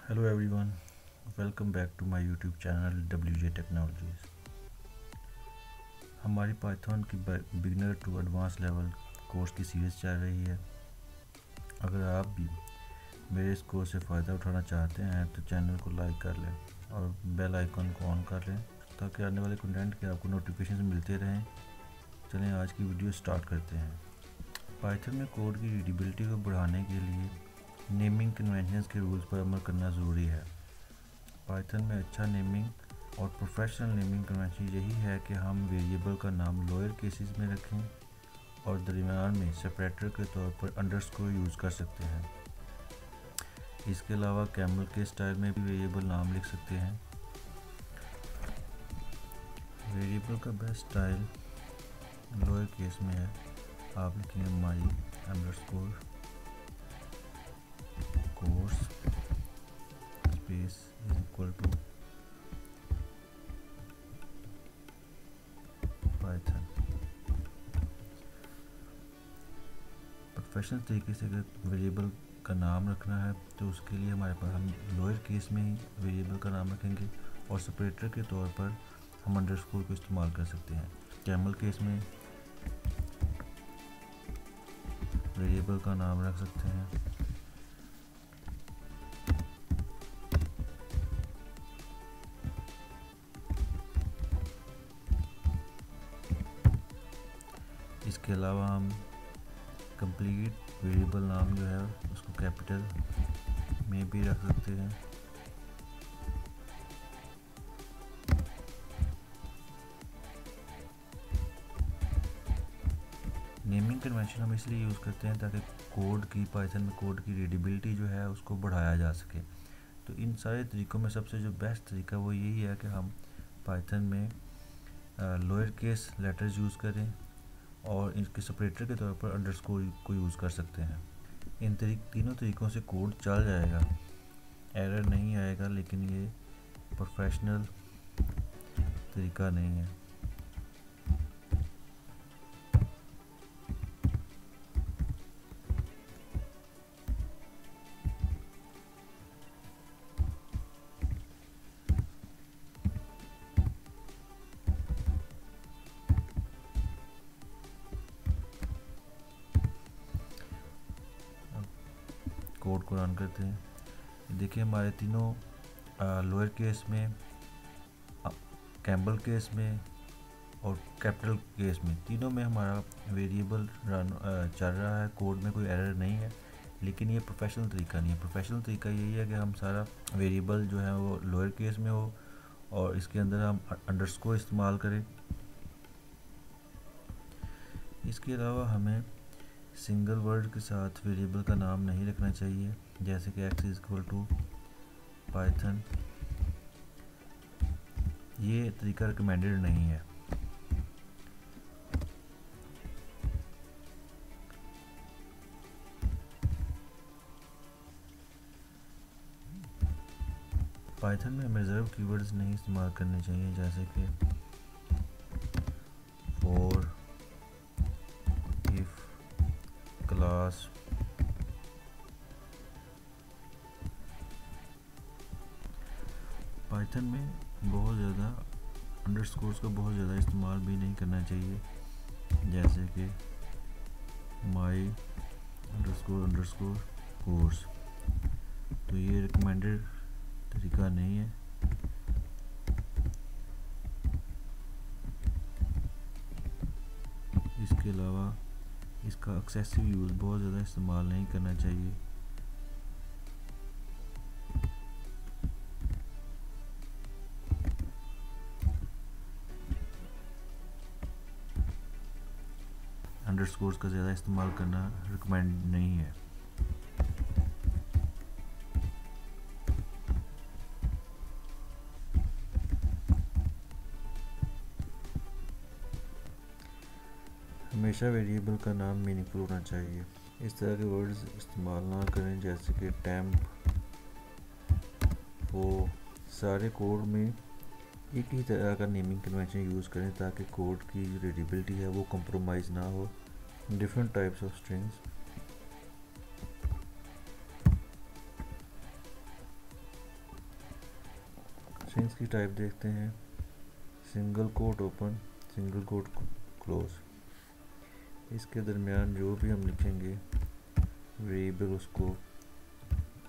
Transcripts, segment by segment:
Hello everyone, welcome back to my YouTube channel WJ Technologies। हमारी Python की beginner to advance level course की series चल रही है। अगर आप भी मेरे इस कोर्स से फ़ायदा उठाना चाहते हैं तो चैनल को लाइक कर लें और बेल आइकन को ऑन कर लें ताकि आने वाले कंटेंट के आपको नोटिफिकेशन मिलते रहें। चलें आज की वीडियो स्टार्ट करते हैं। पाइथन में कोड की रीडेबिलिटी को बढ़ाने के लिए नेमिंग कन्वेंशंस के रूल्स पर अमल करना ज़रूरी है। पाइथन में अच्छा नेमिंग और प्रोफेशनल नेमिंग कन्वेंशन यही है कि हम वेरिएबल का नाम लोअर केसेस में रखें और दरमियान में सेपरेटर के तौर पर अंडरस्कोर यूज़ कर सकते हैं। इसके अलावा कैमल के स्टाइल में भी वेरिएबल नाम लिख सकते हैं। वेरिएबल का बेस्ट स्टाइल लोअर केस में है। आप लिखेंगे my underscore course space is equal to Python. Professional तरीके से अगर वेरिएबल का नाम रखना है तो उसके लिए हमारे पास हम लोअर केस में ही वेरिएबल का नाम रखेंगे और सेपरेटर के तौर पर हम अंडरस्कोर को इस्तेमाल कर सकते हैं। कैमल केस में वेरिएबल का नाम रख सकते हैं। इसके अलावा हम कंप्लीट वेरिएबल नाम जो है उसको कैपिटल में भी रख सकते हैं। नेमिंग कन्वेंशन हम इसलिए यूज़ करते हैं ताकि पाइथन में कोड की रीडेबिलिटी जो है उसको बढ़ाया जा सके। तो इन सारे तरीक़ों में सबसे जो बेस्ट तरीका वो यही है कि हम पाइथन में लोअर केस लेटर्स यूज़ करें और इसके सेपरेटर के तौर पर अंडरस्कोर को यूज़ कर सकते हैं। इन तीनों तरीक़ों से कोड चल जाएगा, एरर नहीं आएगा, लेकिन ये प्रोफेशनल तरीका नहीं है। कोड को रन करते हैं। देखिए हमारे तीनों लोअर केस में, कैम्बल केस में और कैपिटल केस में, तीनों में हमारा वेरिएबल रन चल रहा है। कोड में कोई एरर नहीं है, लेकिन ये प्रोफेशनल तरीका नहीं है। प्रोफेशनल तरीका यही है कि हम सारा वेरिएबल जो है वो लोअर केस में हो और इसके अंदर हम अंडरस्कोर इस्तेमाल करें। इसके अलावा हमें सिंगल वर्ड के साथ वेरिएबल का नाम नहीं रखना चाहिए, जैसे कि x is equal to Python. ये तरीका रिकमेंडेड नहीं है। पाइथन में हमें रिजर्व कीवर्ड्स नहीं इस्तेमाल करने चाहिए, जैसे कि फॉर, इफ, क्लास। पाइथन में बहुत ज़्यादा अंडरस्कोर्स का बहुत ज़्यादा इस्तेमाल भी नहीं करना चाहिए, जैसे कि माई अंडरस्कोर कोर्स। तो ये रिकमेंडेड तरीका नहीं है। इसके अलावा इसका एक्सेसिव यूज़ बहुत ज़्यादा इस्तेमाल नहीं करना चाहिए। अंडरस्कोर्स का ज़्यादा इस्तेमाल करना रिकमेंड नहीं है। हमेशा वेरिएबल का नाम मीनिंगफुल होना चाहिए। इस तरह के वर्ड्स इस्तेमाल ना करें जैसे कि टेम्प, वो सारे कोड में एक ही तरह का नेमिंग कन्वेंशन यूज़ करें ताकि कोड की जो रीडेबिलिटी है वो कंप्रोमाइज़ ना हो। Different types of strings, strings की टाइप देखते हैं, single quote open, single quote close. इसके दरमियान जो भी हम लिखेंगे वेरिएबल उसको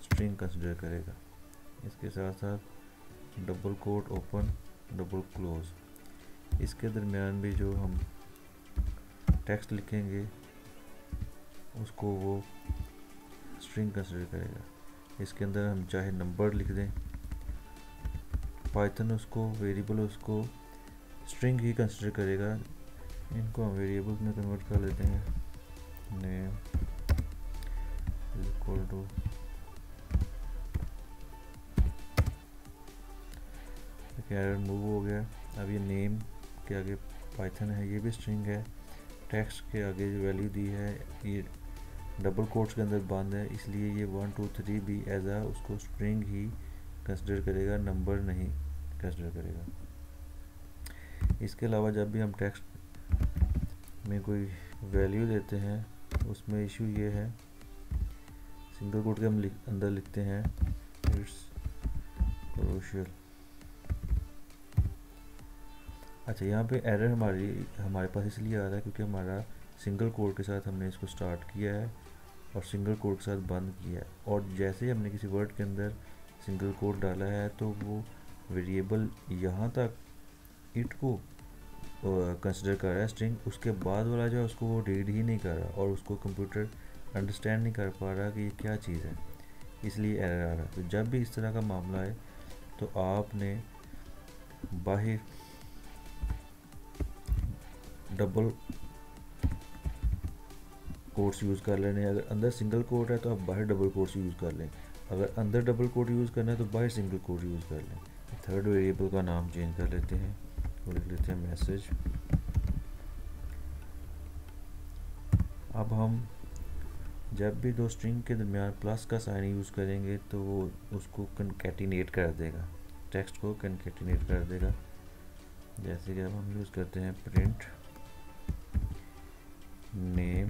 स्ट्रिंग कंसिडर करेगा। इसके साथ साथ double quote open, double close. इसके दरमियान भी जो हम टेक्स्ट लिखेंगे उसको वो स्ट्रिंग कंसिडर करेगा। इसके अंदर हम चाहे नंबर लिख दें, पाइथन उसको वेरिएबल उसको स्ट्रिंग ही कंसिडर करेगा। इनको हम वेरिएबल में कन्वर्ट कर लेते हैं। Name equal to error move हो गया। अब ये नेम के आगे पाइथन है, ये भी स्ट्रिंग है। टेक्स्ट के आगे जो वैल्यू दी है ये डबल कोट्स के अंदर बंद है, इसलिए ये 1 2 3 भी एज आ उसको स्ट्रिंग ही कंसिडर करेगा, नंबर नहीं कंसिडर करेगा। इसके अलावा जब भी हम टेक्स्ट में कोई वैल्यू देते हैं उसमें इशू ये है, सिंगल कोट के हम अंदर लिखते हैं इट्स क्रूशियल। अच्छा, यहाँ पे एरर हमारे पास इसलिए आ रहा है क्योंकि हमारा सिंगल कोट के साथ हमने इसको स्टार्ट किया है और सिंगल कोट के साथ बंद किया है, और जैसे ही हमने किसी वर्ड के अंदर सिंगल कोट डाला है तो वो वेरिएबल यहाँ तक इट को कंसिडर कर रहा है स्ट्रिंग, उसके बाद वाला जो है उसको वो रीड ही नहीं कर रहा और उसको कंप्यूटर अंडरस्टैंड नहीं कर पा रहा कि ये क्या चीज़ है, इसलिए एरर आ रहा है। तो जब भी इस तरह का मामला है तो आपने बाहर डबल कोट्स यूज़ कर लेने। अगर अंदर सिंगल कोट है तो आप बाहर डबल कोट्स यूज़ कर लें, अगर अंदर डबल कोट यूज़ करना है तो बाहर सिंगल कोट यूज़ कर लें। थर्ड वेरिएबल का नाम चेंज कर लेते हैं, तो लिख लेते हैं मैसेज। अब हम जब भी दो स्ट्रिंग के दरमियान प्लस का साइन यूज़ करेंगे तो वो उसको कनकैटिनेट कर देगा, टेक्स्ट को कनकैटिनेट कर देगा। जैसे कि अब हम यूज़ करते हैं print name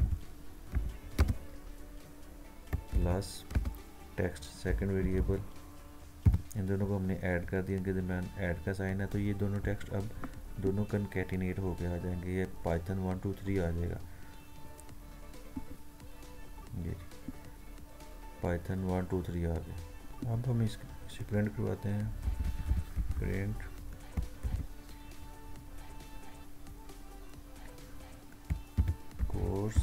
plus text second variable, इन दोनों को हमने ऐड कर दिया, इनके दरमियान ऐड का साइन है, तो ये दोनों टेक्स्ट अब दोनों कनकैटिनेट होके आ जाएंगे। ये पाइथन 1 2 3 आ जाएगा, ये पाइथन 1 2 3 आ गया। अब हम इसे प्रिंट करवाते हैं, print course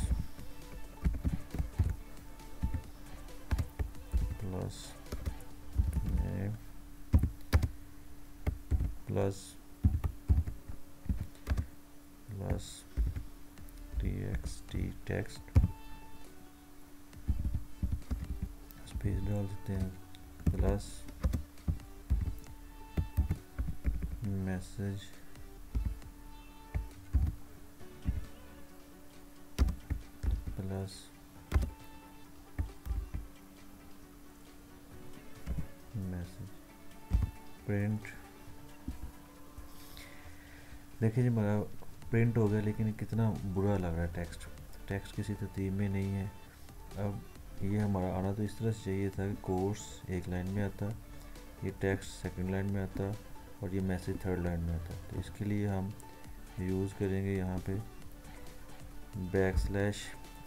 plus name plus txt text, space डाल देते हैं, plus message plus message print. देखिए जी हमारा प्रिंट हो गया, लेकिन कितना बुरा लग रहा है, टेक्स्ट किसी तरतीब में नहीं है। अब ये हमारा आना तो इस तरह से चाहिए था कि कोर्स एक लाइन में आता, ये टेक्स्ट सेकंड लाइन में आता और ये मैसेज थर्ड लाइन में आता। तो इसके लिए हम यूज़ करेंगे यहाँ पे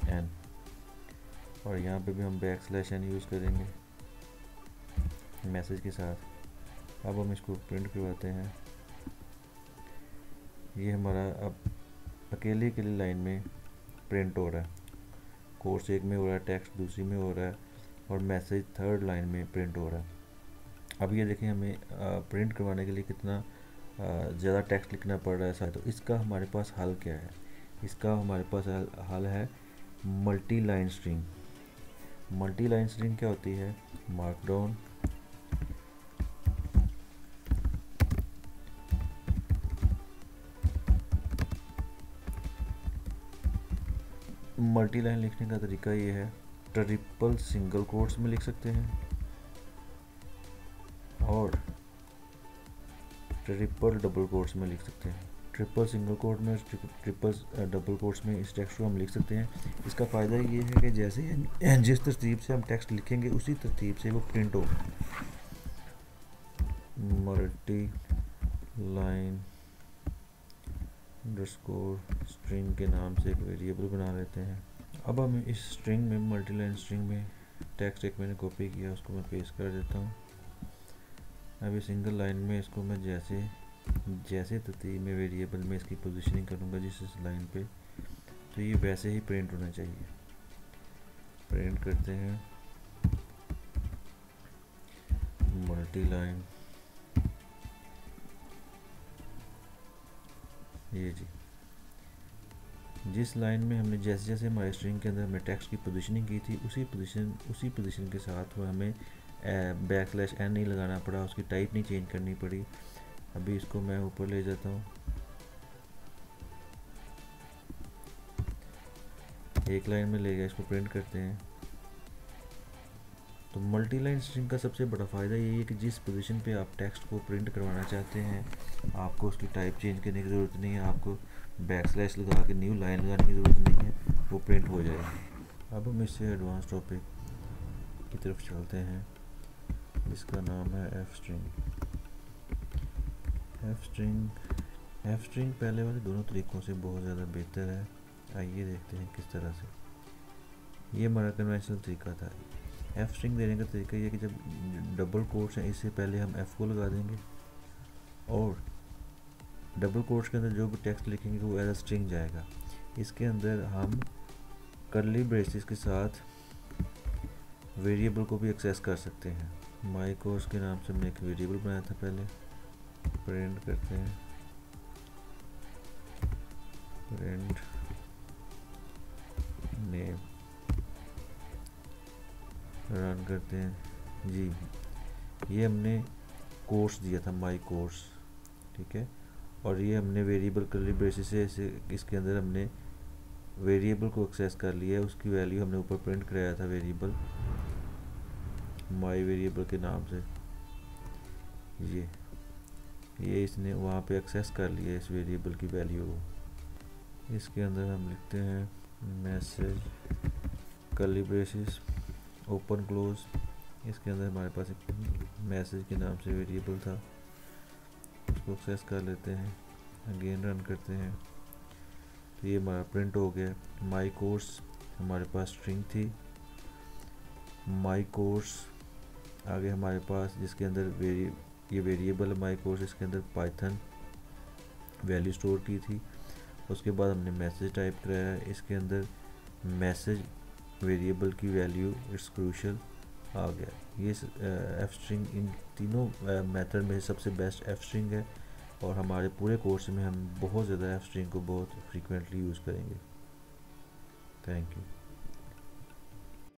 \n, और यहाँ पे भी हम \n यूज़ करेंगे मैसेज के साथ। अब हम इसको प्रिंट करवाते हैं। ये हमारा अब अकेली लाइन में प्रिंट हो रहा है, कोर्स एक में हो रहा है, टेक्स्ट दूसरी में हो रहा है और मैसेज थर्ड लाइन में प्रिंट हो रहा है। अब ये देखें हमें प्रिंट करवाने के लिए कितना ज़्यादा टेक्स्ट लिखना पड़ रहा है साथ। तो इसका हमारे पास हल क्या है? इसका हमारे पास हल है multi line string. Multi line string क्या होती है? मार्कडाउन मल्टी लाइन लिखने का तरीका ये है, ट्रिपल सिंगल कोट्स में लिख सकते हैं और ट्रिपल डबल कोट्स में लिख सकते हैं। ट्रिपल सिंगल कोट में, ट्रिपल डबल कोट्स में इस टेक्स्ट को हम लिख सकते हैं। इसका फ़ायदा ये है कि जैसे जिस तरतीब से हम टेक्स्ट लिखेंगे उसी तरतीब से वो प्रिंट होगा। मल्टी लाइन अंडरस्कोर स्ट्रिंग के नाम से एक वेरिएबल बना लेते हैं। अब हम इस स्ट्रिंग में, मल्टी लाइन स्ट्रिंग में टेक्स्ट एक मैंने कॉपी किया, उसको मैं पेस्ट कर देता हूँ। अभी सिंगल लाइन में इसको मैं जैसे तरतीब में वेरिएबल में इसकी पोजीशनिंग करूँगा जिस लाइन पे, तो ये वैसे ही प्रिंट होना चाहिए। प्रिंट करते हैं मल्टी लाइन, ये जी, जिस लाइन में हमने जैसे जैसे हमारे स्ट्रिंग के अंदर हमने टेक्स्ट की पोजीशनिंग की थी उसी पोजीशन के साथ वो हमें \n नहीं लगाना पड़ा, उसकी टाइप नहीं चेंज करनी पड़ी। अभी इसको मैं ऊपर ले जाता हूँ, एक लाइन में ले गया, इसको प्रिंट करते हैं। तो मल्टी लाइन स्ट्रिंग का सबसे बड़ा फ़ायदा ये है कि जिस पोजीशन पे आप टेक्स्ट को प्रिंट करवाना चाहते हैं आपको उसकी टाइप चेंज करने की ज़रूरत नहीं है, आपको \/ लगा के न्यू लाइन लगाने की ज़रूरत नहीं है, वो प्रिंट हो जाएगा। अब हम इससे एडवांस टॉपिक की तरफ चलते हैं, इसका नाम है एफ स्ट्रिंग। एफ स्ट्रिंग पहले वाले दोनों तरीक़ों से बहुत ज़्यादा बेहतर है। आइए देखते हैं किस तरह से। ये हमारा कन्वेंशनल तरीका था। एफ स्ट्रिंग देने का तरीका ये कि जब डबल कोट्स हैं इससे पहले हम एफ को लगा देंगे और डबल कोट्स के अंदर जो भी टेक्स्ट लिखेंगे वो एज अ स्ट्रिंग जाएगा। इसके अंदर हम कर्ली ब्रेसेस के साथ वेरिएबल को भी एक्सेस कर सकते हैं। माई कोर्स के नाम से हमने एक वेरिएबल बनाया था पहले, प्रिंट करते हैं, प्रिंट नेम, रन करते हैं जी। ये हमने कोर्स दिया था, माई कोर्स, ठीक है। और ये हमने वेरिएबल कर्ली ब्रेसेस से इसके अंदर हमने वेरिएबल को एक्सेस कर लिया है, उसकी वैल्यू हमने ऊपर प्रिंट कराया था वेरिएबल माई वेरिएबल के नाम से। ये इसने वहाँ पे एक्सेस कर लिया इस वेरिएबल की वैल्यू को। इसके अंदर हम लिखते हैं message curly braces open close. इसके अंदर हमारे पास एक मैसेज के नाम से वेरिएबल था, उसको एक्सेस कर लेते हैं, अगेन रन करते हैं, तो ये हमारा प्रिंट हो गया। माई कोर्स हमारे पास स्ट्रिंग थी, माई कोर्स आगे हमारे पास जिसके अंदर ये वेरिएबल माई कोर्स, इसके अंदर पाइथन वैल्यू स्टोर की थी। उसके बाद हमने मैसेज टाइप कराया, इसके अंदर मैसेज वेरिएबल की वैल्यू इट्स क्रूशल आ गया। ये एफ स्ट्रिंग इन तीनों मेथड में सबसे बेस्ट एफ स्ट्रिंग है और हमारे पूरे कोर्स में हम बहुत ज़्यादा एफ स्ट्रिंग को बहुत फ्रीक्वेंटली यूज़ करेंगे। Thank you.